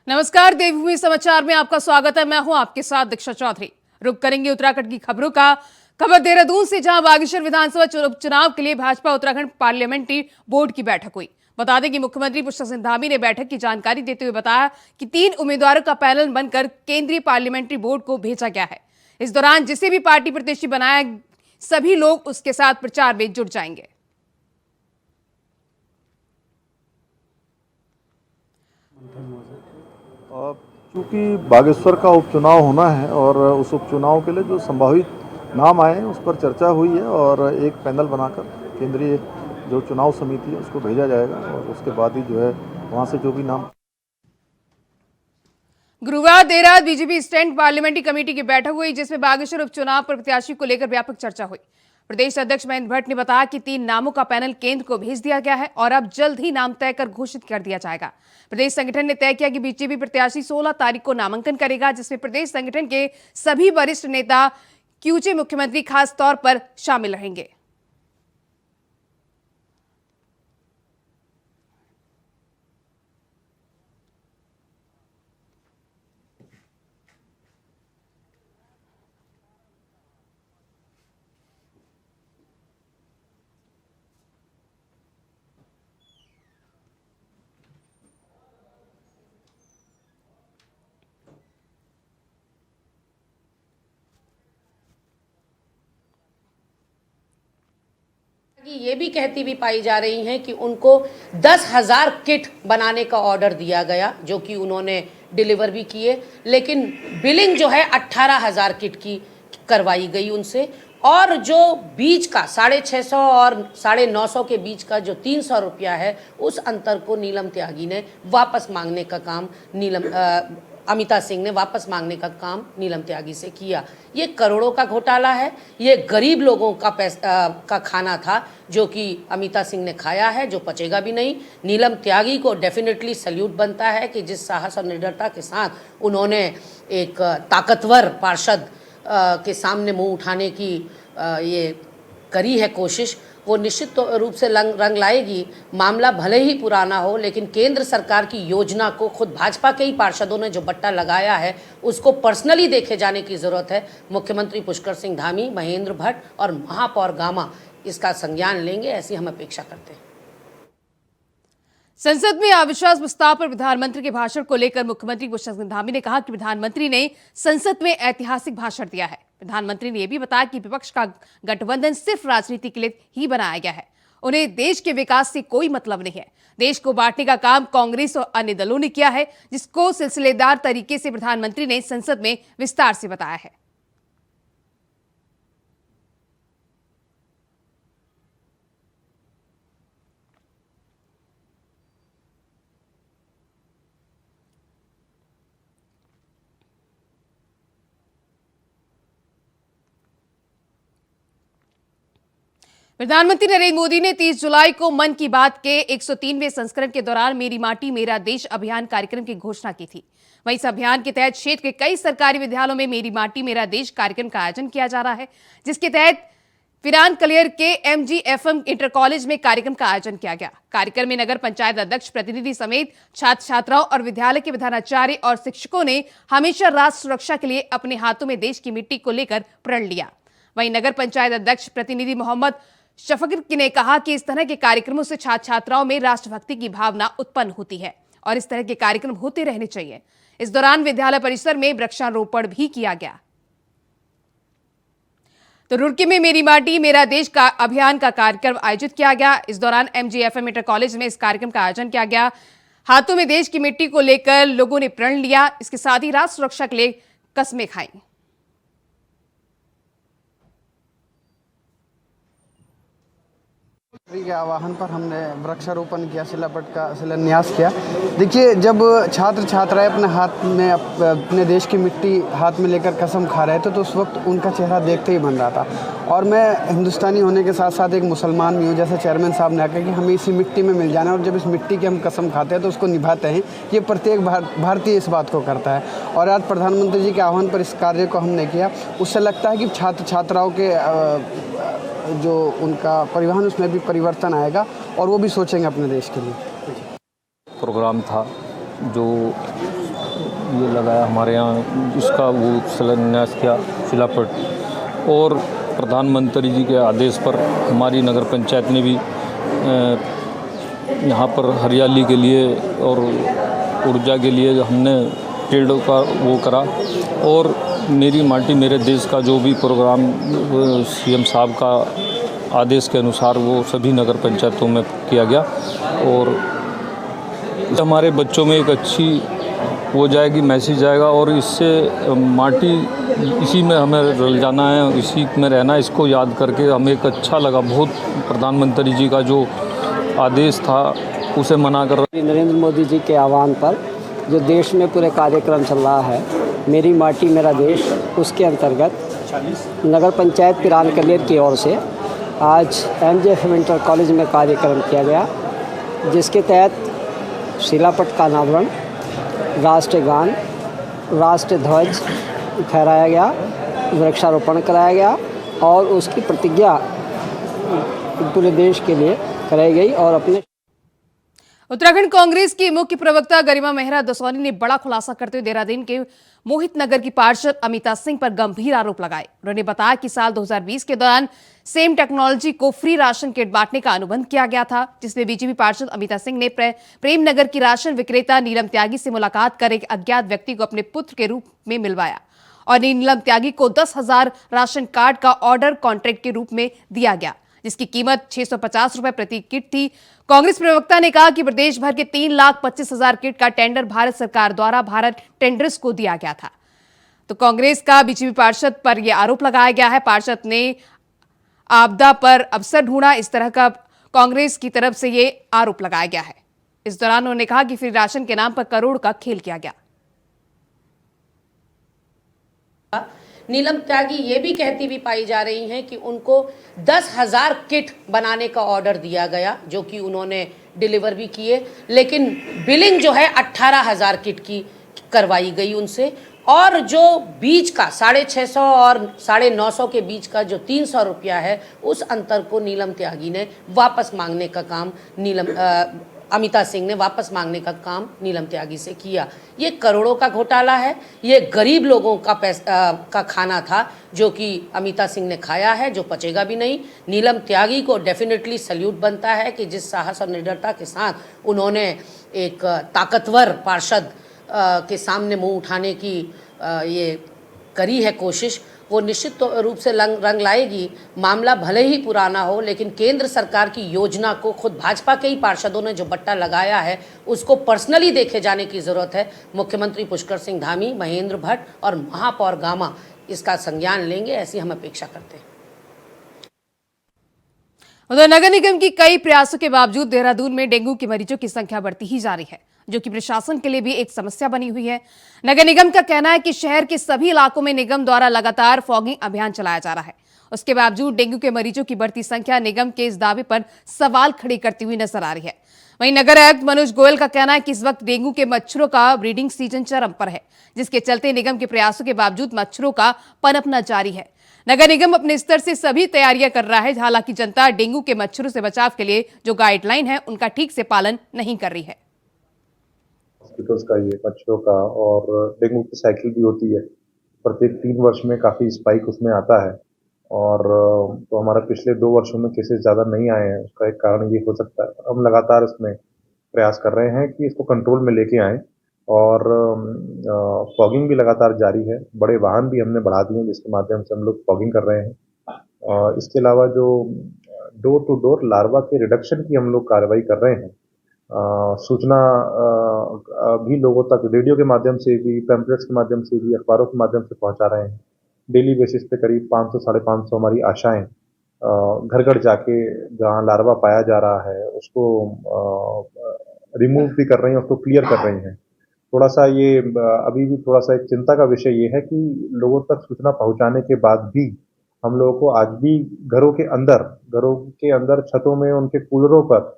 नमस्कार, देवभूमि समाचार में आपका स्वागत है। मैं हूं आपके साथ दीक्षा चौधरी। रुक करेंगे उत्तराखंड की खबरों का। खबर देहरादून से, जहां बागेश्वर विधानसभा उपचुनाव के लिए भाजपा उत्तराखंड पार्लियामेंट्री बोर्ड की बैठक हुई। बता दें कि मुख्यमंत्री पुष्कर सिंह धामी ने बैठक की जानकारी देते हुए बताया कि 3 उम्मीदवारों का पैनल बनकर केंद्रीय पार्लियामेंट्री बोर्ड को भेजा गया है। इस दौरान जिसे भी पार्टी प्रत्याशी बनाया, सभी लोग उसके साथ प्रचार में जुट जाएंगे। चूँकि बागेश्वर का उपचुनाव होना है और उस उपचुनाव के लिए जो संभावित नाम आए हैं उस पर चर्चा हुई है और एक पैनल बनाकर केंद्रीय जो चुनाव समिति है उसको भेजा जाएगा और उसके बाद ही जो है वहाँ से जो भी नाम। गुरुवार देर रात बीजेपी स्टैंड पार्लियामेंट्री कमेटी की बैठक हुई, जिसमें बागेश्वर उपचुनाव पर प्रत्याशी को लेकर व्यापक चर्चा हुई। प्रदेश अध्यक्ष महेंद्र भट्ट ने बताया कि 3 नामों का पैनल केंद्र को भेज दिया गया है और अब जल्द ही नाम तय कर घोषित कर दिया जाएगा। प्रदेश संगठन ने तय किया कि बीजेपी प्रत्याशी 16 तारीख को नामांकन करेगा, जिसमें प्रदेश संगठन के सभी वरिष्ठ नेता, क्यूचे मुख्यमंत्री खास तौर पर शामिल रहेंगे। ये भी कहती भी पाई जा रही हैं कि उनको 10,000 किट बनाने का ऑर्डर दिया गया, जो कि उन्होंने डिलीवर भी किए, लेकिन बिलिंग जो है 18,000 किट की करवाई गई उनसे। और जो बीच का 650 और 950 के बीच का जो 300 रुपया है, उस अंतर को नीलम त्यागी ने वापस मांगने का काम अमिता सिंह ने वापस मांगने का काम नीलम त्यागी से किया। ये करोड़ों का घोटाला है, ये गरीब लोगों का का खाना था जो कि अमिता सिंह ने खाया है, जो पचेगा भी नहीं। नीलम त्यागी को डेफिनेटली सल्यूट बनता है कि जिस साहस और निडरता के साथ उन्होंने एक ताकतवर पार्षद के सामने मुंह उठाने की ये करी है कोशिश, वो निश्चित रूप से रंग लाएगी। मामला भले ही पुराना हो, लेकिन केंद्र सरकार की योजना को खुद भाजपा के ही पार्षदों ने जो बट्टा लगाया है, उसको पर्सनली देखे जाने की ज़रूरत है। मुख्यमंत्री पुष्कर सिंह धामी, महेंद्र भट्ट और महापौर गामा इसका संज्ञान लेंगे, ऐसी हम अपेक्षा करते हैं। संसद में अविश्वास प्रस्ताव पर प्रधानमंत्री के भाषण को लेकर मुख्यमंत्री पुष्कर सिंह धामी ने कहा कि प्रधानमंत्री ने संसद में ऐतिहासिक भाषण दिया है। प्रधानमंत्री ने यह भी बताया कि विपक्ष का गठबंधन सिर्फ राजनीति के लिए ही बनाया गया है, उन्हें देश के विकास से कोई मतलब नहीं है। देश को बांटने का काम कांग्रेस और अन्य दलों ने किया है, जिसको सिलसिलेदार तरीके से प्रधानमंत्री ने संसद में विस्तार से बताया है। प्रधानमंत्री नरेंद्र मोदी ने 30 जुलाई को मन की बात के 103वें संस्करण के दौरान मेरी माटी मेरा देश अभियान कार्यक्रम की घोषणा की थी। वहीं इस अभियान के तहत क्षेत्र के कई सरकारी विद्यालयों में मेरी माटी मेरा देश कार्यक्रम का आयोजन किया जा रहा है, जिसके तहत फिरान कलियर के MGFM इंटर कॉलेज में कार्यक्रम का आयोजन किया गया। कार्यक्रम में नगर पंचायत अध्यक्ष, प्रतिनिधि समेत छात्र छात्राओं और विद्यालय के प्रधानाचार्य और शिक्षकों ने हमेशा राष्ट्र सुरक्षा के लिए अपने हाथों में देश की मिट्टी को लेकर प्रण लिया। वहीं नगर पंचायत अध्यक्ष प्रतिनिधि मोहम्मद शफीक ने कहा कि इस तरह के कार्यक्रमों से छात्र छात्राओं में राष्ट्रभक्ति की भावना उत्पन्न होती है और इस तरह के कार्यक्रम होते रहने चाहिए। इस दौरान विद्यालय परिसर में वृक्षारोपण भी किया गया। तो रुड़की में मेरी माटी मेरा देश का अभियान का कार्यक्रम आयोजित किया गया। इस दौरान MGFM इंटर कॉलेज में इस कार्यक्रम का आयोजन किया गया। हाथों में देश की मिट्टी को लेकर लोगों ने प्रण लिया। इसके साथ ही राष्ट्र सुरक्षा के लिए कस्में खाई। के आह्वान पर हमने वृक्षारोपण किया, शिलापट का शिलान्यास किया। देखिए, जब छात्र छात्राएं अपने हाथ में अपने देश की मिट्टी हाथ में लेकर कसम खा रहे थे, तो उस वक्त उनका चेहरा देखते ही बन रहा था। और मैं हिंदुस्तानी होने के साथ साथ एक मुसलमान भी हूँ, जैसे चेयरमैन साहब ने कहा कि हमें इसी मिट्टी में मिल जाना, और जब इस मिट्टी की हम कसम खाते हैं तो उसको निभाते हैं। ये प्रत्येक भारतीय इस बात को करता है। और आज प्रधानमंत्री जी के आह्वान पर इस कार्य को हमने किया। उससे लगता है कि छात्र छात्राओं के जो उनका परिवहन, उसमें भी परिवर्तन आएगा और वो भी सोचेंगे अपने देश के लिए। प्रोग्राम था जो ये लगाया हमारे यहाँ, इसका वो शिलान्यास किया शिलापट। और प्रधानमंत्री जी के आदेश पर हमारी नगर पंचायत ने भी यहाँ पर हरियाली के लिए और ऊर्जा के लिए हमने पेड़ों का वो करा। और मेरी माटी मेरे देश का जो भी प्रोग्राम सीएम साहब का आदेश के अनुसार वो सभी नगर पंचायतों में किया गया। और हमारे बच्चों में एक अच्छी हो जाएगी, मैसेज आएगा। और इससे माटी इसी में हमें रल जाना है, इसी में रहना है। इसको याद करके हमें एक अच्छा लगा बहुत। प्रधानमंत्री जी का जो आदेश था उसे मना कर नरेंद्र मोदी जी के आह्वान पर जो देश में पूरे कार्यक्रम चल रहा है, मेरी माटी मेरा देश, उसके अंतर्गत नगर पंचायत पिरान कलेर की ओर से आज एमजेएफ इंटर कॉलेज में कार्यक्रम किया गया, जिसके तहत शिलापट का अनावरण, राष्ट्रगान, राष्ट्र ध्वज फहराया गया, वृक्षारोपण कराया गया और उसकी प्रतिज्ञा पूरे देश के लिए कराई गई। और अपने उत्तराखंड कांग्रेस की मुख्य प्रवक्ता गरिमा मेहरा दसौनी ने बड़ा खुलासा करते हुए देहरादून के मोहित नगर की पार्षद अमिता सिंह पर गंभीर आरोप लगाए। उन्होंने बताया कि साल 2020 के दौरान सेम टेक्नोलॉजी को फ्री राशन किट बांटने का अनुबंध किया गया था, जिसमें बीजेपी पार्षद अमिता सिंह ने प्रेम नगर की राशन विक्रेता नीलम त्यागी से मुलाकात कर एक अज्ञात व्यक्ति को अपने पुत्र के रूप में मिलवाया और नीलम त्यागी को 10,000 राशन कार्ड का ऑर्डर कॉन्ट्रैक्ट के रूप में दिया गया, जिसकी कीमत 650 रुपए प्रति किट थी। कांग्रेस प्रवक्ता ने कहा कि प्रदेश भर के 3,25,000 किट का टेंडर भारत सरकार द्वारा भारत टेंडर्स को दिया गया था। तो कांग्रेस का बीजेपी पार्षद पर यह आरोप लगाया गया है। पार्षद ने आपदा पर अवसर ढूंढा, इस तरह का कांग्रेस की तरफ से यह आरोप लगाया गया है। इस दौरान उन्होंने कहा कि फ्री राशन के नाम पर करोड़ का खेल किया गया। नीलम त्यागी ये भी कहती भी पाई जा रही हैं कि उनको 10,000 किट बनाने का ऑर्डर दिया गया, जो कि उन्होंने डिलीवर भी किए, लेकिन बिलिंग जो है 18,000 किट की करवाई गई उनसे। और जो बीच का 650 और 950 के बीच का जो 300 रुपया है, उस अंतर को नीलम त्यागी ने वापस मांगने का काम अमिता सिंह ने वापस मांगने का काम नीलम त्यागी से किया। ये करोड़ों का घोटाला है, ये गरीब लोगों का का खाना था जो कि अमिता सिंह ने खाया है, जो पचेगा भी नहीं। नीलम त्यागी को डेफिनेटली सल्यूट बनता है कि जिस साहस और निडरता के साथ उन्होंने एक ताकतवर पार्षद के सामने मुंह उठाने की ये करी है कोशिश, वो निश्चित रूप से रंग लाएगी। मामला भले ही पुराना हो, लेकिन केंद्र सरकार की योजना को खुद भाजपा के ही पार्षदों ने जो बट्टा लगाया है, उसको पर्सनली देखे जाने की ज़रूरत है। मुख्यमंत्री पुष्कर सिंह धामी, महेंद्र भट्ट और महापौर गामा इसका संज्ञान लेंगे, ऐसी हम अपेक्षा करते हैं। उधर नगर निगम की कई प्रयासों के बावजूद देहरादून में डेंगू के मरीजों की संख्या बढ़ती ही जा रही है, जो कि प्रशासन के लिए भी एक समस्या बनी हुई है। नगर निगम का कहना है कि शहर के सभी इलाकों में निगम द्वारा लगातार फॉगिंग अभियान चलाया जा रहा है। उसके बावजूद डेंगू के मरीजों की बढ़ती संख्या निगम के इस दावे पर सवाल खड़े करती हुई नजर आ रही है। वहीं नगर आयुक्त मनोज गोयल का कहना है कि इस वक्त डेंगू के मच्छरों का ब्रीडिंग सीजन चरम पर है, जिसके चलते निगम के प्रयासों के बावजूद मच्छरों का पनपना जारी है। नगर निगम अपने स्तर से सभी तैयारियां कर रहा है, हालांकि जनता डेंगू के मच्छरों से बचाव के लिए जो गाइडलाइन है उनका ठीक से पालन नहीं कर रही है। हॉस्पिटल्स का ये मच्छरों का और डेंगू की साइकिल भी होती है, प्रत्येक 3 वर्ष में काफ़ी स्पाइक उसमें आता है। और तो हमारा पिछले 2 वर्षों में केसेस ज़्यादा नहीं आए हैं, उसका एक कारण ये हो सकता है। हम लगातार इसमें प्रयास कर रहे हैं कि इसको कंट्रोल में लेके आएँ और फॉगिंग भी लगातार जारी है। बड़े वाहन भी हमने बढ़ा दिए हैं, जिसके माध्यम से हम लोग फॉगिंग कर रहे हैं। इसके अलावा जो डोर टू डोर लार्वा के रिडक्शन की हम लोग कार्रवाई कर रहे हैं। सूचना भी लोगों तक रेडियो के माध्यम से भी, पैम्पलेट्स के माध्यम से भी, अखबारों के माध्यम से पहुंचा रहे हैं। डेली बेसिस पे करीब 500 साढ़े 500 हमारी आशाएं घर घर जाके जहाँ लार्वा पाया जा रहा है उसको रिमूव भी कर रही हैं, उसको क्लियर कर रही हैं। थोड़ा सा ये अभी भी थोड़ा सा एक चिंता का विषय ये है कि लोगों तक सूचना पहुंचाने के बाद भी हम लोगों को आज भी घरों के अंदर छतों में, उनके कूलरों पर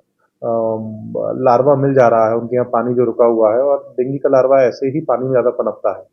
लार्वा मिल जा रहा है। उनके यहाँ पानी जो रुका हुआ है, और डेंगू का लार्वा ऐसे ही पानी में ज्यादा पनपता है।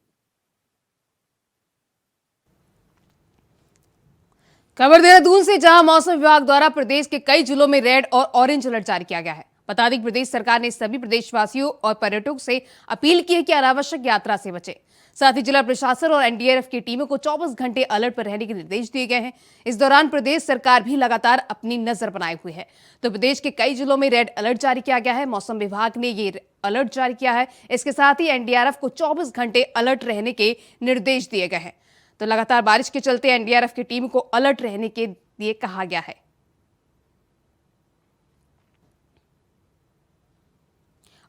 खबर देहरादून से, जहां मौसम विभाग द्वारा प्रदेश के कई जिलों में रेड और ऑरेंज अलर्ट जारी किया गया है। बता दें कि प्रदेश सरकार ने सभी प्रदेशवासियों और पर्यटकों से अपील की है कि अनावश्यक यात्रा से बचें। साथ ही जिला प्रशासन और एनडीआरएफ की टीमों को 24 घंटे अलर्ट पर रहने के निर्देश दिए गए हैं। इस दौरान प्रदेश सरकार भी लगातार अपनी नजर बनाए हुए है। तो प्रदेश के कई जिलों में रेड अलर्ट जारी किया गया है। मौसम विभाग ने ये अलर्ट जारी किया है। इसके साथ ही एनडीआरएफ को 24 घंटे अलर्ट रहने के निर्देश दिए गए हैं। तो लगातार बारिश के चलते एनडीआरएफ की टीम को अलर्ट रहने के लिए कहा गया है।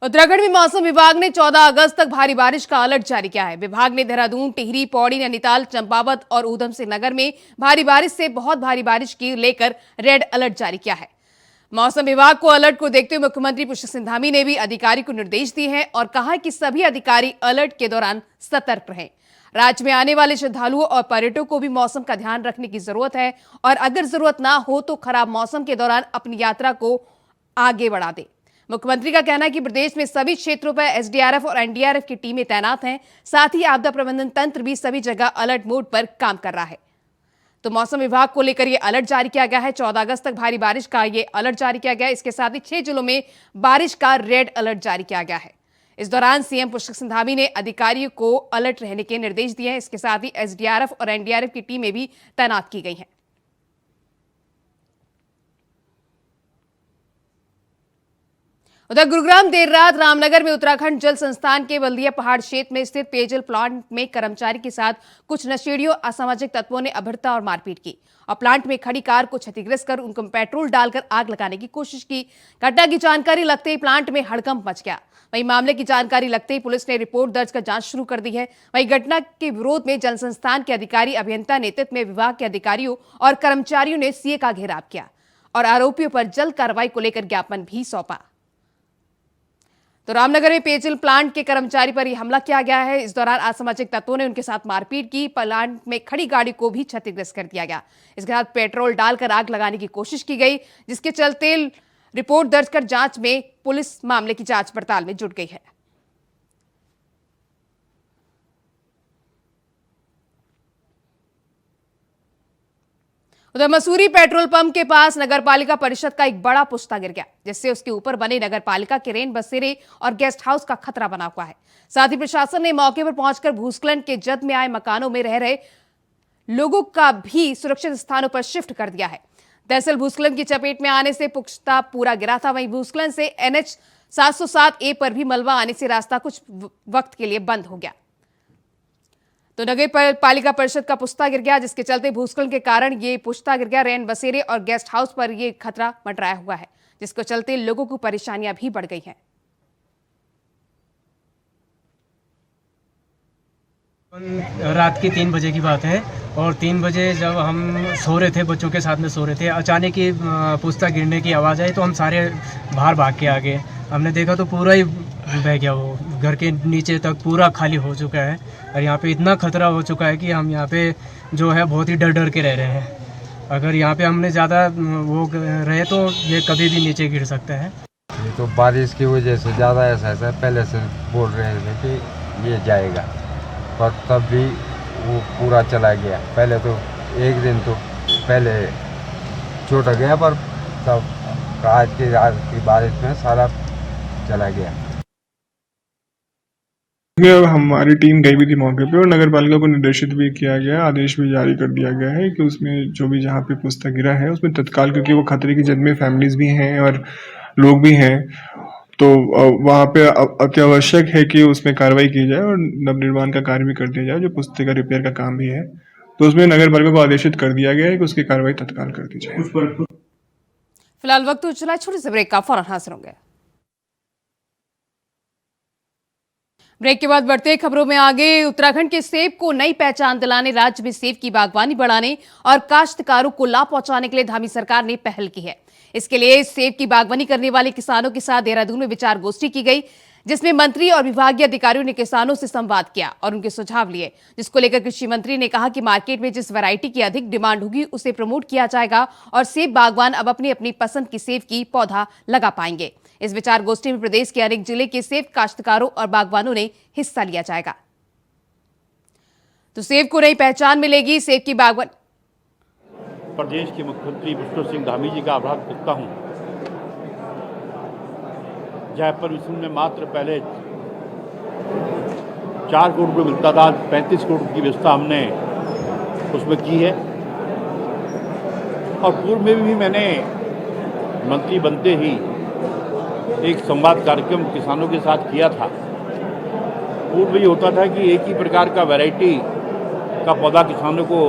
उत्तराखंड में मौसम विभाग ने 14 अगस्त तक भारी बारिश का अलर्ट जारी किया है। विभाग ने देहरादून, टिहरी, पौड़ी, नैनीताल, चंपावत और ऊधम सिंह नगर में भारी बारिश से बहुत भारी बारिश की लेकर रेड अलर्ट जारी किया है। मौसम विभाग को अलर्ट को देखते हुए मुख्यमंत्री पुष्कर सिंह धामी ने भी अधिकारी को निर्देश दिए हैं और कहा कि सभी अधिकारी अलर्ट के दौरान सतर्क रहें। राज्य में आने वाले श्रद्धालुओं और पर्यटकों को भी मौसम का ध्यान रखने की जरूरत है और अगर जरूरत ना हो तो खराब मौसम के दौरान अपनी यात्रा को आगे बढ़ा दे। मुख्यमंत्री का कहना है कि प्रदेश में सभी क्षेत्रों पर एसडीआरएफ और एनडीआरएफ की टीमें तैनात हैं। साथ ही आपदा प्रबंधन तंत्र भी सभी जगह अलर्ट मोड पर काम कर रहा है। तो मौसम विभाग को लेकर यह अलर्ट जारी किया गया है। 14 अगस्त तक भारी बारिश का यह अलर्ट जारी किया गया है। इसके साथ ही 6 जिलों में बारिश का रेड अलर्ट जारी किया गया है। इस दौरान सीएम पुष्कर सिंह धामी ने अधिकारियों को अलर्ट रहने के निर्देश दिए हैं। इसके साथ ही एसडीआरएफ और एनडीआरएफ की टीमें भी तैनात की गई हैं। उधर गुरुग्राम देर रात रामनगर में उत्तराखंड जल संस्थान के बल्दिया पहाड़ क्षेत्र में स्थित पेयजल प्लांट में कर्मचारी के साथ कुछ नशेड़ियों असामाजिक तत्वों ने अभद्रता और मारपीट की और प्लांट में खड़ी कार को क्षतिग्रस्त कर उनको पेट्रोल डालकर आग लगाने की कोशिश की। घटना की जानकारी लगते ही प्लांट में हड़कंप मच गया। वहीं मामले की जानकारी लगते ही पुलिस ने रिपोर्ट दर्ज कर जांच शुरू कर दी है। वहीं घटना के विरोध में जल संस्थान के अधिकारी अभियंता नेतृत्व में विभाग के अधिकारियों और कर्मचारियों ने सीए का घेराव किया और आरोपियों पर जल्द कार्रवाई को लेकर ज्ञापन भी सौंपा। तो रामनगर में पेयजल प्लांट के कर्मचारी पर यह हमला किया गया है। इस दौरान असामाजिक तत्वों ने उनके साथ मारपीट की। प्लांट में खड़ी गाड़ी को भी क्षतिग्रस्त कर दिया गया। इसके साथ पेट्रोल डालकर आग लगाने की कोशिश की गई, जिसके चलते रिपोर्ट दर्ज कर जांच में पुलिस मामले की जांच पड़ताल में जुट गई है। उधर मसूरी पेट्रोल पंप के पास नगरपालिका परिषद का एक बड़ा पुस्ता गिर गया, जिससे उसके ऊपर बने नगरपालिका के रेन बसेरे और गेस्ट हाउस का खतरा बना हुआ है। साथ ही प्रशासन ने मौके पर पहुंचकर भूस्खलन के जद में आए मकानों में रह रहे लोगों का भी सुरक्षित स्थानों पर शिफ्ट कर दिया है। दरअसल भूस्खलन की चपेट में आने से पुख्ता पूरा गिरा था। वहीं भूस्खलन से NH 707A पर भी मलबा आने से रास्ता कुछ वक्त के लिए बंद हो गया। तो नगर पालिका परिषद का पुस्ता गिर गया, जिसके चलते भूस्खलन के कारण ये पुस्ता गिर गया। रेन बसेरे और गेस्ट हाउस पर ये खतरा मंडराया हुआ है, जिसके चलते लोगों को परेशानियां भी बढ़ गई हैं। रात के 3 बजे की बात है और 3 बजे जब हम सो रहे थे, बच्चों के साथ में सो रहे थे, अचानक ही पुस्ता गिरने की आवाज़ आई तो हम सारे बाहर भाग के आ गए। हमने देखा तो पूरा ही बह गया, वो घर के नीचे तक पूरा खाली हो चुका है और यहाँ पे इतना खतरा हो चुका है कि हम यहाँ पे जो है बहुत ही डर डर के रह रहे हैं। अगर यहाँ पे हमने ज़्यादा वो रहे तो ये कभी भी नीचे गिर सकता है। ये तो बारिश की वजह से ज़्यादा ऐसा पहले से बोल रहे थे कि ये जाएगा, पर तब भी वो पूरा चला गया। पहले तो एक दिन तो पहले छोटा गया, पर तब आज की रात की बारिश में सारा चला गया। हमारी टीम गई भी थी मौके पे और नगर पालिका को निर्देशित भी किया गया, आदेश भी जारी कर दिया गया है कि उसमें जो भी जहाँ पे पुस्ता गिरा है उसमें तत्काल, क्योंकि वो खतरे की जद में फैमिलीज भी हैं और लोग भी हैं, तो वहाँ पे अत्यावश्यक है कि उसमें कार्रवाई की जाए और नवनिर्माण का कार्य भी कर दिया जाए। जो पुस्ते का रिपेयर का काम भी है तो उसमें नगर पालिका को आदेशित कर दिया गया है कि उसकी कार्रवाई तत्काल कर दी जाए। फिलहाल वक्त हो चला, छोटे से ब्रेक का, फौरन हाजिर होंगे। ब्रेक के बाद बढ़ते खबरों में आगे। उत्तराखंड के सेब को नई पहचान दिलाने, राज्य में सेब की बागवानी बढ़ाने और काश्तकारों को लाभ पहुंचाने के लिए धामी सरकार ने पहल की है। इसके लिए सेब की बागवानी करने वाले किसानों के साथ देहरादून में विचार गोष्ठी की गई, जिसमें मंत्री और विभागीय अधिकारियों ने किसानों से संवाद किया और उनके सुझाव लिए, जिसको लेकर कृषि मंत्री ने कहा कि मार्केट में जिस वैरायटी की अधिक डिमांड होगी उसे प्रमोट किया जाएगा और सेब बागवान अब अपनी अपनी पसंद की सेब की पौधा लगा पाएंगे। इस विचार गोष्ठी में प्रदेश के अनेक जिले के सेब काश्तकारों और बागवानों ने हिस्सा लिया जाएगा। तो सेब को नई पहचान मिलेगी। सेब की बागवानी, प्रदेश के मुख्यमंत्री पुष्कर सिंह धामी जी का आभार व्यक्त करता हूं जयपुर मिशन में मात्र पहले 4 करोड़ रुपये मिलता था, 35 करोड़ की व्यवस्था हमने उसमें की है। और पूर्व में भी मैंने मंत्री बनते ही एक संवाद कार्यक्रम किसानों के साथ किया था। पूर्व में ये होता था कि एक ही प्रकार का वैरायटी का पौधा किसानों को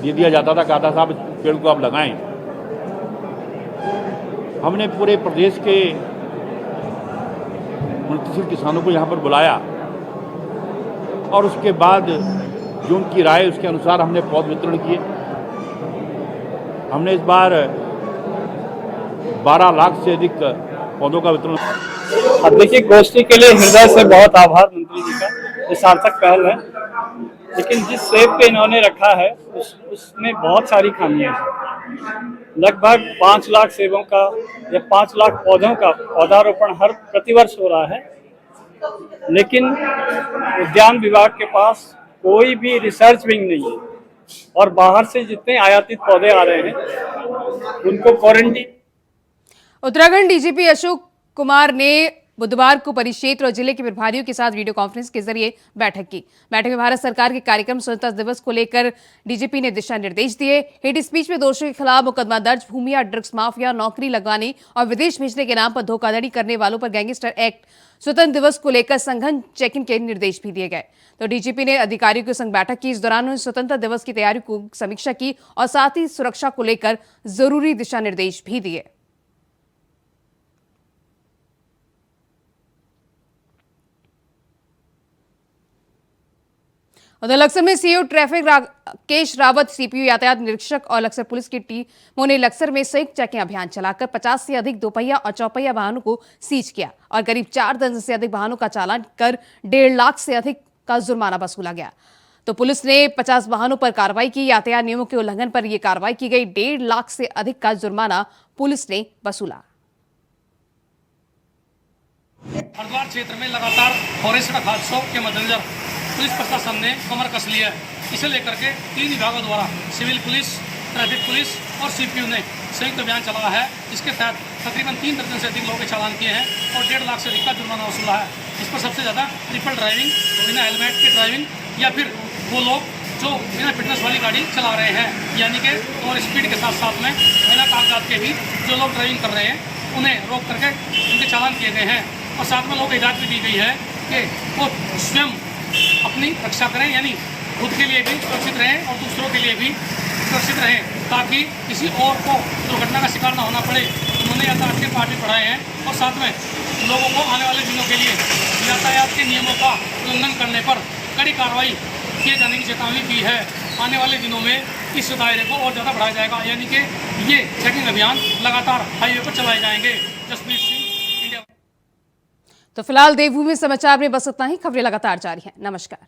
दे दिया जाता था, कहा था साहब इस पेड़ को आप लगाएं। हमने पूरे प्रदेश के 29 किसानों को यहाँ पर बुलाया और उसके बाद जो उनकी राय उसके अनुसार हमने पौध वितरण किए। हमने इस बार 12 लाख से अधिक पौधों का वितरण। अब देखिए, गोष्ठी के लिए हृदय से बहुत आभार मंत्री जी का, ये सार्थक पहल है। लेकिन जिस सेब पे इन्होंने रखा है उसमें बहुत सारी खामियां हैं। लगभग 5 लाख सेबों का या 5 लाख पौधों का पौधारोपण हर प्रतिवर्ष हो रहा है, लेकिन उद्यान विभाग के पास कोई भी रिसर्च विंग नहीं है और बाहर से जितने आयातित पौधे आ रहे हैं उनको क्वारंटीन। उत्तराखंड डीजीपी अशोक कुमार ने बुधवार को परिक्षेत्र और जिले के प्रभारियों के साथ वीडियो कॉन्फ्रेंस के जरिए बैठक की। बैठक में भारत सरकार के कार्यक्रम स्वतंत्रता दिवस को लेकर डीजीपी ने दिशा निर्देश दिए। हेट स्पीच में दोषियों के खिलाफ मुकदमा दर्ज, भूमिया, ड्रग्स माफिया, नौकरी लगवाने और विदेश भेजने के नाम पर धोखाधड़ी करने वालों पर गैंगस्टर एक्ट, स्वतंत्र दिवस को लेकर सघन चेकिंग के निर्देश भी दिए गए। तो डीजीपी ने अधिकारियों के संग बैठक की। इस दौरान उन्होंने स्वतंत्रता दिवस की तैयारी को समीक्षा की और साथ ही सुरक्षा को लेकर जरूरी दिशा निर्देश भी दिए। उधर लक्सर में CO traffic Rakesh Rawat, CPU यातायात निरीक्षक और लक्सर पुलिस की टीमों ने लक्सर में संयुक्त चेकिंग अभियान चलाकर 50 से अधिक दोपहिया और चौपहिया वाहनों को सीज किया और करीब 4 दर्जन से अधिक वाहनों का चालान कर 1.5 लाख से अधिक का जुर्माना वसूला गया। तो पुलिस ने 50 वाहनों पर कार्रवाई की। यातायात नियमों के उल्लंघन पर यह कार्रवाई की गई। 1.5 लाख से अधिक का जुर्माना पुलिस ने वसूला। हरिद्वार क्षेत्र में लगातार हो रहे सड़क हादसों के मद्देनजर पुलिस प्रशासन ने कमर कस लिया है। इसे लेकर के 3 विभागों द्वारा सिविल पुलिस, ट्रैफिक पुलिस और सीपीयू ने संयुक्त अभियान चलाया है, जिसके तहत तकरीबन 3 दर्जन से अधिक लोगों के चालान किए हैं और 1.5 लाख से अधिक का जुर्माना वसूला है। इस पर सबसे ज़्यादा ट्रिपल ड्राइविंग, बिना हेलमेट के ड्राइविंग या फिर वो लोग जो बिना फिटनेस वाली गाड़ी चला रहे हैं, यानी कि और स्पीड के साथ साथ में बिना कागजात के भी जो लोग ड्राइविंग कर रहे हैं उन्हें रोक करके उनके चालान किए गए हैं। और साथ में लोगों को हिदायत भी दी गई है कि वो स्वयं अपनी रक्षा करें, यानी खुद के लिए भी सुरक्षित रहें और दूसरों के लिए भी सुरक्षित रहें, ताकि किसी और को दुर्घटना का शिकार न होना पड़े। उन्होंने यातायात के पाठ भी पढ़ाए हैं और साथ में लोगों को आने वाले दिनों के लिए यातायात के नियमों का उल्लंघन करने पर कड़ी कार्रवाई किए जाने की चेतावनी दी है। आने वाले दिनों में इस दायरे को और ज़्यादा बढ़ाया जाएगा, यानी कि ये चेकिंग अभियान लगातार हाईवे पर चलाए जाएंगे। जसप्रीत सिंह, इंडिया। तो फिलहाल देवभूमि समाचार में बस इतना ही। खबरें लगातार जारी हैं। नमस्कार।